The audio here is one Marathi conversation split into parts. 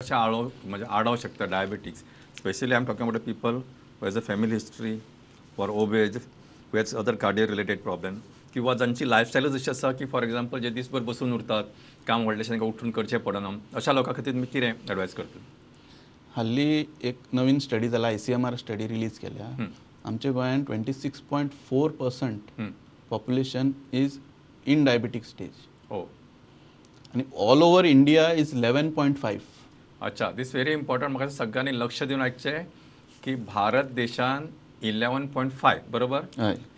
म्हणजे आडावू शकता diabetes. Specially I am talking about people who has a family history for obeys who has other cardio related problem किंवा जांची लायफस्टायलच अशी आसा की फॉर एक्झाम्पल जे दिसभर बसून उरतात, काम व्हडलेशें तांकां उठून करचें पडना, अशा लोकां खातीर तुमी कितें एडवायस करता? हल्ली एक नवीन स्टडी जाला, ICMR स्टडी रिलीज केल्या. आमच्या गोंयांत 26.4% population is in diabetic stage. हो. आणि ऑल ओव्हर इंडिया इज 11.5. अच्छा, दिस व्हेरी इम्पॉर्टंट. म्हाका सगळ्यांनी लक्ष दिवन आयकचें की भारत देशान 11.5 बरोबर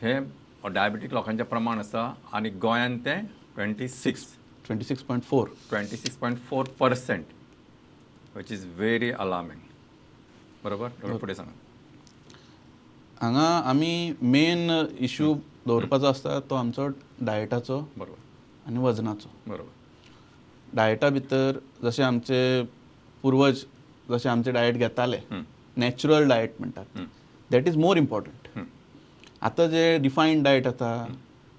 हे डायबिटीक लोकांचें प्रमाण आसा आणि गोंयांत तें 26.4% विच इज व्हेरी अलार्मिंग. बरोबर फुडें सांगा. हांगा आमी मेन इश्यू दवरपाचो आसता तो आमचो डायटाचो आनी वजनाचो. बरोबर. डायटा भितर जशें आमचे पुर्वज जशें आमचे डायट घेताले, नॅचरल डायट म्हणटात, दॅट इज मोर इम्पॉर्टंट. आतां जे रिफायंड डायट आसा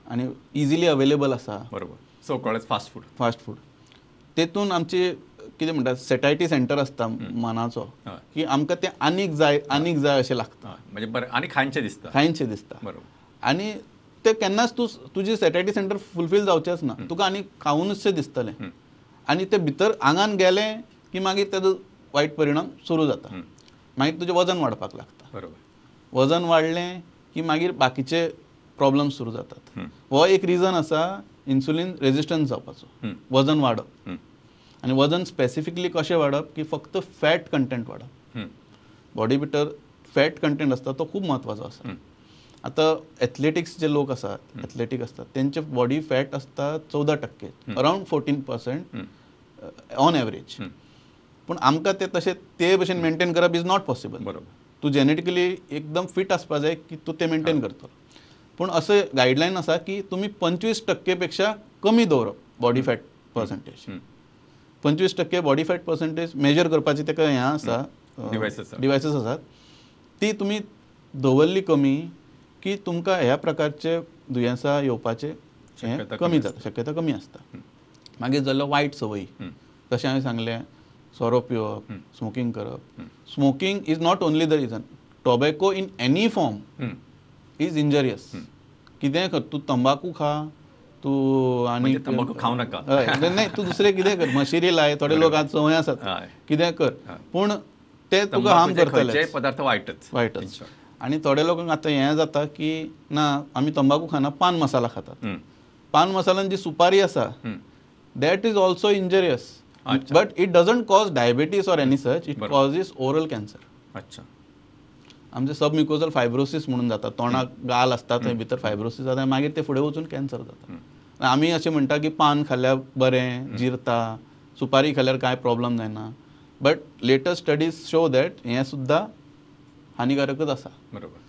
आनी इजिली अवेलेबल आसा, बरोबर, सो कॉल्ड फास्ट फूड, तेतून आमची कितें म्हणटात सेटायटी सेंटर आसता मनाचो, की आमकां तें आनीक जाय अशें लागता, म्हणजे बरें आनी खायचें दिसता. बरोबर. आनी ते केन्नाच तुजी सेटायटी सेंटर फुलफील जावचेंच ना, तुका आनी खावूनशें दिसतलें. आनी ते भितर आंगान गेलें की मागीर तेजो वायट परिणाम सुरू जाता. मागीर तुजें वजन वाडपाक लागता. बरोबर. वजन वाडलें की मागीर बाकीचे प्रॉब्लम सुरू जातात. हो एक रिजन आसा इन्सुलीन रेजिस्टन्स जावपाचो, वजन वाडप. आनी वजन स्पेसिफिकली कशें वाडप की फक्त फॅट कंटेंट वाडप. बॉडी भितर फॅट कंटेंट आसता तो खूब म्हत्वाचो आसा. आतां एथलेटिक्स जे लोक आसात, एथलेटीक आसतात, तेंचे बॉडी फॅट आसता 14%, अरावंड 14% ऑन एवरेज. पूण आमकां ते तशें ते भशेन मेंटेन करप इज नॉट पॉसिबल. बरोबर. तूं जेनेटिकली एकदम फिट आसपा जाय की तूं ते मेंटेन करतलो. पूण असं गायडलायन आसा की तुमी 25% पेक्षा कमी दवरप body fat percentage. 25% body fat percentage measure करपाची ताका हें आसा, डिवायसीस आसात. ती तुमी दवरली कमी की तुमकां ह्या प्रकारचे दुयेंसां येवपाचे कमी जाता, शक्यता कमी आसता. मागीर जाल्लो वायट संवयी, जशें हांवें सांगलें, सोरो पिवप, स्मोकींग करप. Smoking is not only the reason. Tobacco in any form is injurious. कितेंय कर, तूं तंबाखू खा, तूं आनी तंबाखू खावं नाका, नाही, तूं दुसरें कितें कर, मशिरी लाय, थोडे लोक आज संवय आसात, कितें कर, पूण ते तुका हार्म करतले. पदार्थ वायटच. आनी थोडे लोकांक आतां हें जाता की ना आमी तंबाखू खाना, पान मसाला खातात. पान मसालान जी सुपारी आसा that is also injurious, but it doesn't cause diabetes or any such, it causes oral cancer. अच्छा. आमचे सबम्युकोजल फायब्रोसीस म्हणून जाता, तोंडाक गाल आसता थंय भितर फायब्रोसीस जाता, मागीर ते फुडें वचून कॅन्सर जाता. आमी अशें म्हणटा की पान खाल्ल्यार बरें जिरता, सुपारी खाल्ल्यार कांय प्रॉब्लम जायना, but latest studies show that हें सुद्दां हानिकारकच आसा. बरोबर.